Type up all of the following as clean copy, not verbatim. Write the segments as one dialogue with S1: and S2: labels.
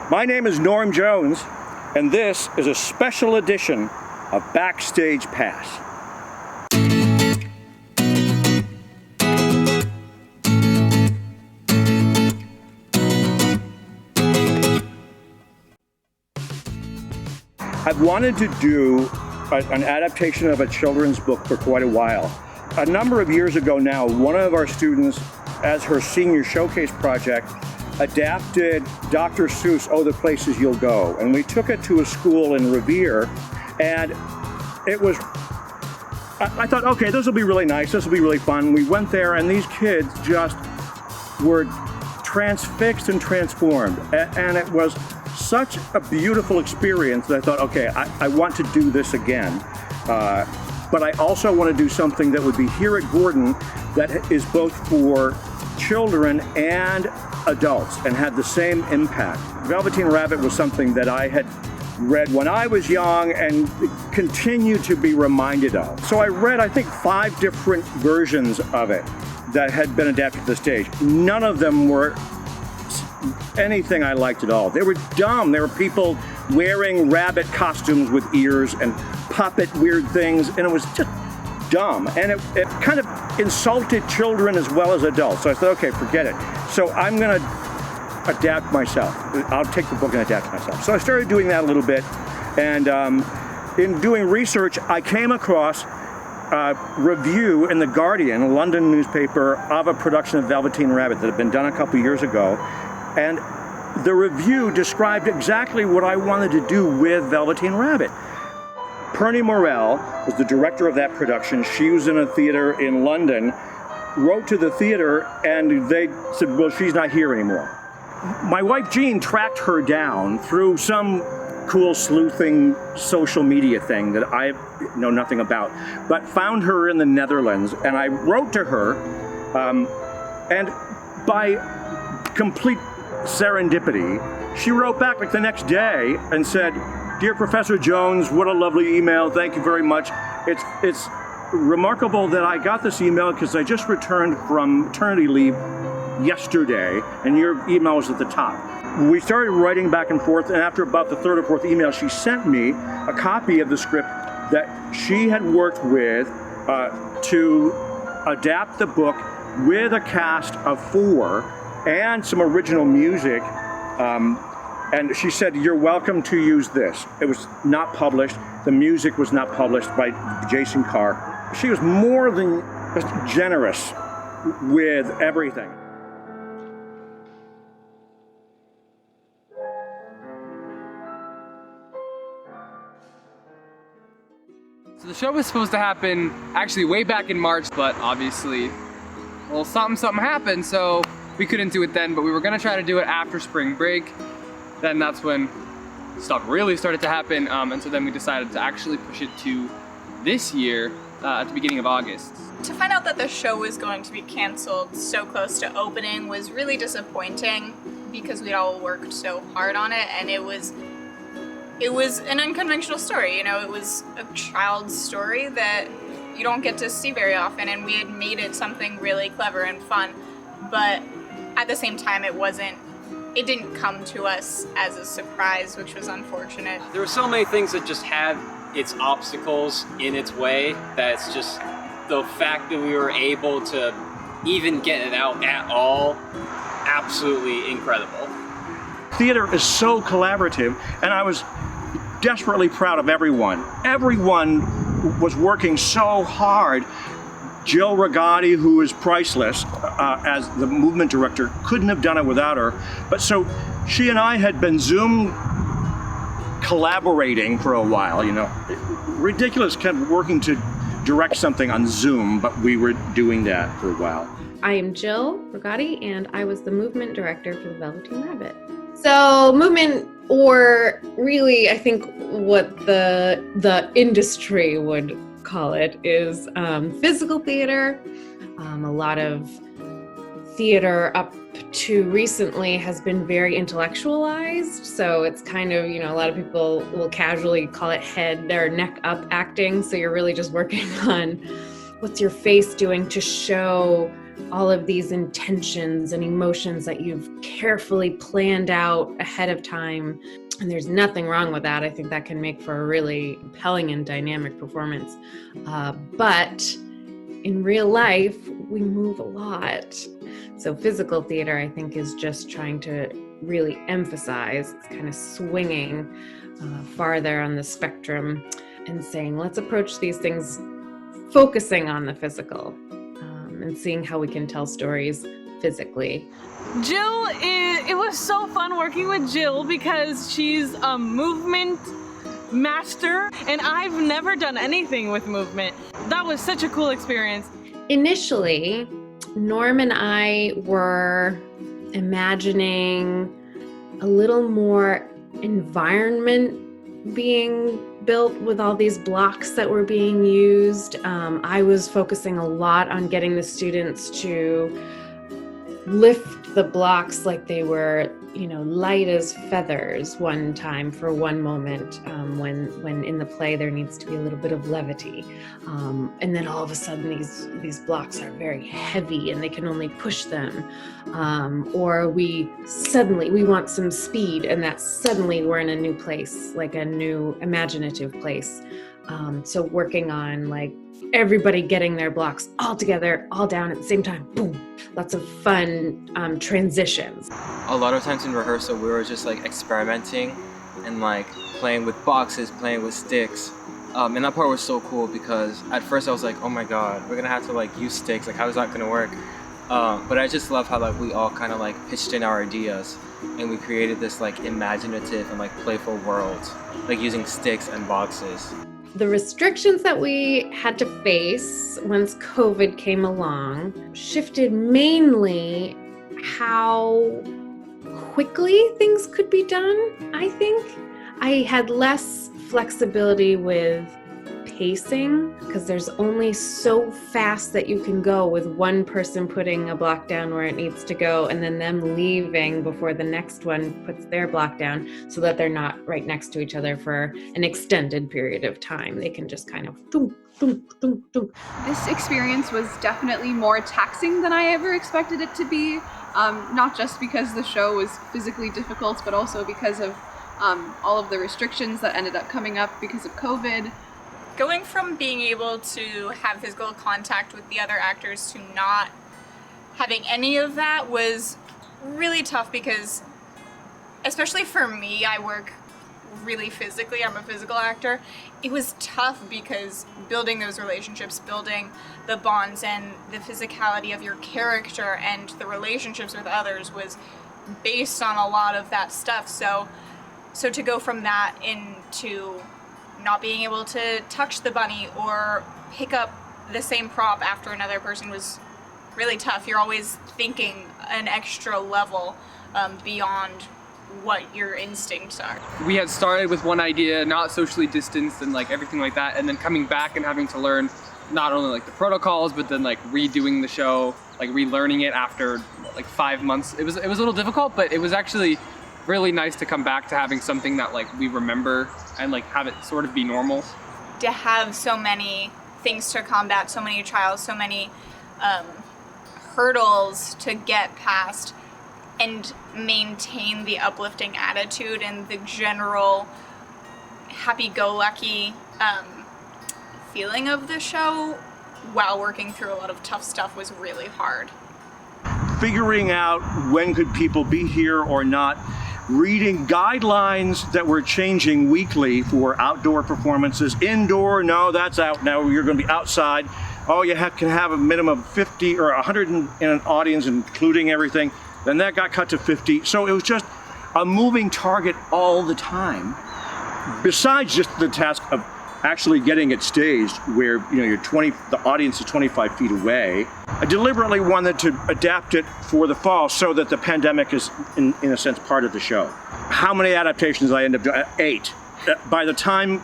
S1: My name is Norm Jones, and this is a special edition of Backstage Pass. I've wanted to do an adaptation of a children's book for quite a while. A number of years ago now, one of our students, as her senior showcase project, adapted Dr. Seuss' Oh, the Places You'll Go. And we took it to a school in Revere, and it was, I thought, okay, this will be really nice, this will be really fun. We went there, and these kids just were transfixed and transformed. And it was such a beautiful experience that I thought, okay, I want to do this again. But I also want to do something that would be here at Gordon that is both for children and adults and had the same impact. Velveteen Rabbit was something that I had read when I was young and continue to be reminded of. So I read, I think, 5 different versions of it that had been adapted to the stage. None of them were anything I liked at all. They were dumb. There were people wearing rabbit costumes with ears and puppet weird things, and it was just dumb. And it kind of insulted children as well as adults. So I said, okay, forget it. So I'm going to adapt myself. I'll take the book and adapt it myself. So I started doing that a little bit. And in doing research, I came across a review in The Guardian, a London newspaper, of a production of Velveteen Rabbit that had been done a couple years ago. And the review described exactly what I wanted to do with Velveteen Rabbit. Purni Morell was the director of that production. She was in a theater in London, wrote to the theater, and they said, well, she's not here anymore. My wife Jean tracked her down through some cool sleuthing social media thing that I know nothing about, but found her in the Netherlands, and I wrote to her, and by complete serendipity, she wrote back like the next day and said, "Dear Professor Jones, what a lovely email. Thank you very much. It's remarkable that I got this email because I just returned from maternity leave yesterday, and your email was at the top." We started writing back and forth, and after about the 3rd or 4th email, she sent me a copy of the script that she had worked with to adapt the book with a cast of 4 and some original music. And she said, "You're welcome to use this." It was not published. The music was not published by Jason Carr. She was more than just generous with everything.
S2: So the show was supposed to happen actually way back in March, but obviously, well, something happened, so we couldn't do it then, but we were gonna try to do it after spring break. Then that's when stuff really started to happen, and so then we decided to actually push it to this year at the beginning of August.
S3: To find out that the show was going to be canceled so close to opening was really disappointing because we'd all worked so hard on it, and it was an unconventional story. You know, it was a child's story that you don't get to see very often, and we had made it something really clever and fun, but at the same time it didn't come to us as a surprise, which was unfortunate.
S4: There were so many things that just had its obstacles in its way that it's just the fact that we were able to even get it out at all, absolutely incredible.
S1: Theater is so collaborative, and I was desperately proud of everyone. Everyone was working so hard. Jill Rogati, who is priceless as the movement director, couldn't have done it without her. But so she and I had been Zoom collaborating for a while, you know. Ridiculous kind of working to direct something on Zoom, but we were doing that for a while.
S5: I am Jill Rogati, and I was the movement director for the Velveteen Rabbit. So movement, or really I think what the industry would call it, is physical theater. A lot of theater up to recently has been very intellectualized, so it's kind of, you know, a lot of people will casually call it head or neck up acting, so you're really just working on what's your face doing to show all of these intentions and emotions that you've carefully planned out ahead of time. And there's nothing wrong with that. I think that can make for a really compelling and dynamic performance. But in real life, we move a lot. So physical theater, I think, is just trying to really emphasize, it's kind of swinging farther on the spectrum and saying, let's approach these things focusing on the physical and seeing how we can tell stories physically.
S6: Jill, it was so fun working with Jill because she's a movement master and I've never done anything with movement. That was such a cool experience.
S5: Initially, Norm and I were imagining a little more environment being built with all these blocks that were being used. I was focusing a lot on getting the students to lift the blocks like they were, light as feathers one time for one moment, when in the play there needs to be a little bit of levity. And then all of a sudden these blocks are very heavy and they can only push them. Or we want some speed, and that suddenly we're in a new place, like a new imaginative place. So working on like everybody getting their blocks all together, all down at the same time, boom. Lots of fun transitions.
S7: A lot of times in rehearsal, we were just like experimenting and like playing with boxes, playing with sticks. And that part was so cool because at first I was like, oh my God, we're gonna have to like use sticks. Like, how is that gonna work? But I just love how like we all kind of like pitched in our ideas and we created this like imaginative and like playful world, like using sticks and boxes.
S5: The restrictions that we had to face once COVID came along shifted mainly how quickly things could be done, I think. I had less flexibility with pacing because there's only so fast that you can go with one person putting a block down where it needs to go and then them leaving before the next one puts their block down so that they're not right next to each other for an extended period of time. They can just kind of doom, doom, doom, doom.
S8: This experience was definitely more taxing than I ever expected it to be, not just because the show was physically difficult, but also because of all of the restrictions that ended up coming up because of COVID.
S3: Going from being able to have physical contact with the other actors to not having any of that was really tough because, especially for me, I work really physically, I'm a physical actor. It was tough because building those relationships, building the bonds and the physicality of your character and the relationships with others was based on a lot of that stuff. So to go from that into not being able to touch the bunny or pick up the same prop after another person was really tough. You're always thinking an extra level beyond what your instincts are.
S2: We had started with one idea, not socially distanced and like everything like that, and then coming back and having to learn not only like the protocols, but then like redoing the show, like relearning it after like 5 months. It was a little difficult, but it was actually really nice to come back to having something that like we remember and like have it sort of be normal.
S3: To have so many things to combat, so many trials, so many hurdles to get past and maintain the uplifting attitude and the general happy-go-lucky feeling of the show while working through a lot of tough stuff was really hard.
S1: Figuring out when could people be here or not, reading guidelines that were changing weekly for outdoor performances. Indoor, no, that's out now, you're going to be outside. Oh, you can have a minimum of 50 or 100 in an audience, including everything. Then that got cut to 50. So it was just a moving target all the time. Besides just the task of actually getting it staged where the audience is 25 feet away. I deliberately wanted to adapt it for the fall so that the pandemic is in a sense part of the show. How many adaptations I ended up doing? 8. By the time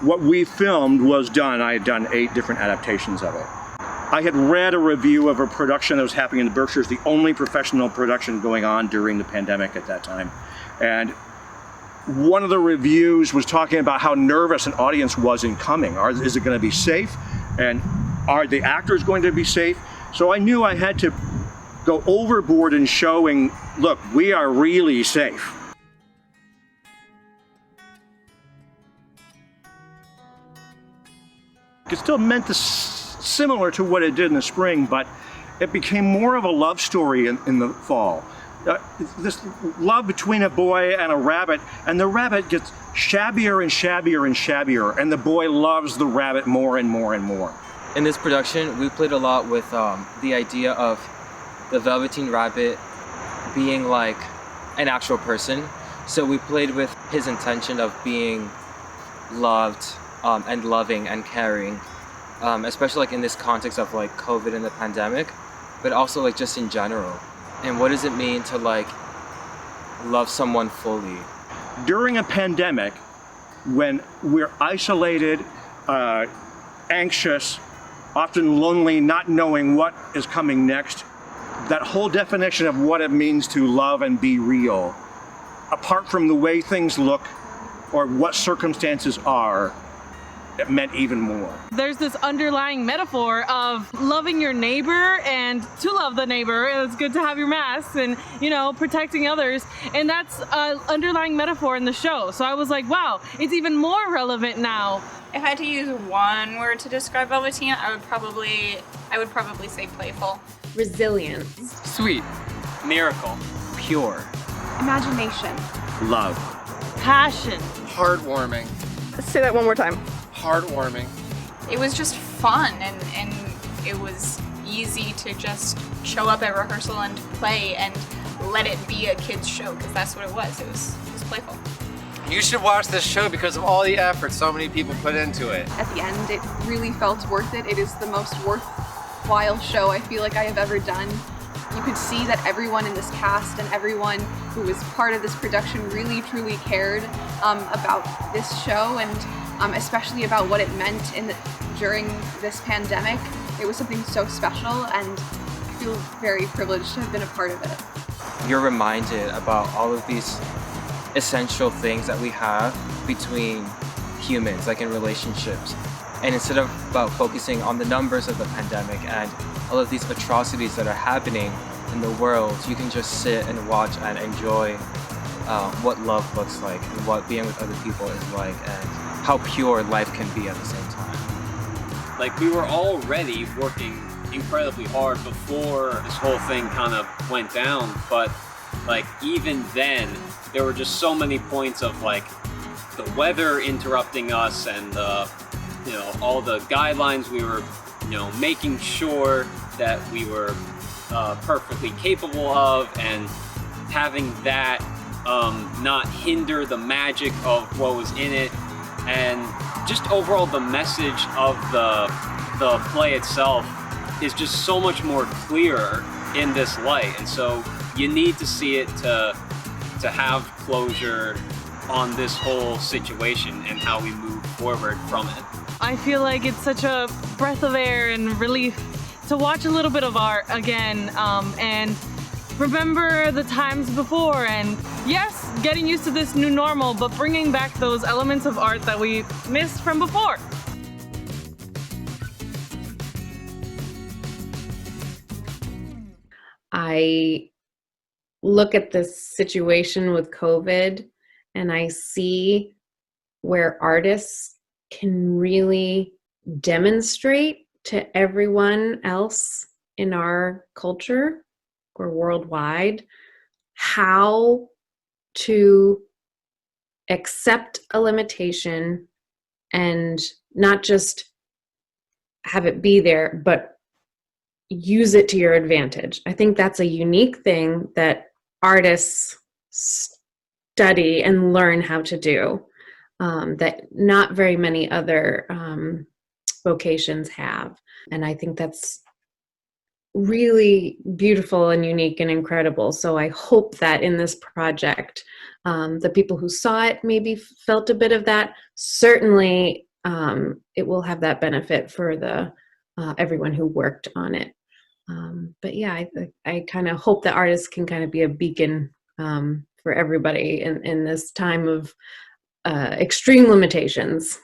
S1: what we filmed was done, I had done 8 different adaptations of it. I had read a review of a production that was happening in the Berkshires, the only professional production going on during the pandemic at that time. And one of the reviews was talking about how nervous an audience was in coming. Is it going to be safe? And are the actors going to be safe? So I knew I had to go overboard in showing, look, we are really safe. It still meant similar to what it did in the spring, but it became more of a love story in the fall. This love between a boy and a rabbit, and the rabbit gets shabbier and shabbier and shabbier, and the boy loves the rabbit more and more and more.
S7: In this production, we played a lot with the idea of the Velveteen Rabbit being like an actual person. So we played with his intention of being loved and loving and caring, especially like in this context of like COVID and the pandemic, but also like just in general. And what does it mean to like love someone fully?
S1: During a pandemic, when we're isolated, anxious, often lonely, not knowing what is coming next, that whole definition of what it means to love and be real, apart from the way things look or what circumstances are, it meant even more.
S6: There's this underlying metaphor of loving your neighbor, and to love the neighbor, it's good to have your masks and, you know, protecting others. And that's an underlying metaphor in the show. So I was like, wow, it's even more relevant now.
S3: If I had to use one word to describe Velveteen, I would probably say playful.
S5: Resilience.
S2: Sweet.
S4: Miracle.
S7: Pure.
S8: Imagination.
S1: Love.
S6: Passion.
S9: Heartwarming.
S10: Say that one more time.
S9: Heartwarming.
S3: It was just fun, and it was easy to just show up at rehearsal and play and let it be a kid's show, because that's what it was. It was playful.
S9: You should watch this show because of all the effort so many people put into it.
S8: At the end, it really felt worth it. It is the most worthwhile show I feel like I have ever done. You could see that everyone in this cast and everyone who was part of this production really truly cared about this show, and especially about what it meant during this pandemic. It was something so special, and I feel very privileged to have been a part of it.
S7: You're reminded about all of these essential things that we have between humans, like in relationships. And instead of about focusing on the numbers of the pandemic and all of these atrocities that are happening in the world, you can just sit and watch and enjoy what love looks like and what being with other people is like, and how pure life can be at the same time.
S4: Like, we were already working incredibly hard before this whole thing kind of went down, but like even then there were just so many points of like the weather interrupting us, and you know, all the guidelines we were, you know, making sure that we were perfectly capable of, and having that not hinder the magic of what was in it, and just overall the message of the play itself is just so much more clearer in this light. And so you need to see it to have closure on this whole situation and how we move forward from it.
S6: I feel like it's such a breath of air and relief to watch a little bit of art again, and remember the times before, and yes, getting used to this new normal, but bringing back those elements of art that we missed from before.
S5: I look at this situation with COVID and I see where artists can really demonstrate to everyone else in our culture or worldwide how to accept a limitation and not just have it be there, but use it to your advantage. I think that's a unique thing that artists study and learn how to do, that not very many other vocations have. And I think that's really beautiful and unique and incredible. So I hope that in this project, the people who saw it maybe felt a bit of that. Certainly, it will have that benefit for the everyone who worked on it. But yeah, I kind of hope that artists can kind of be a beacon for everybody in this time of extreme limitations.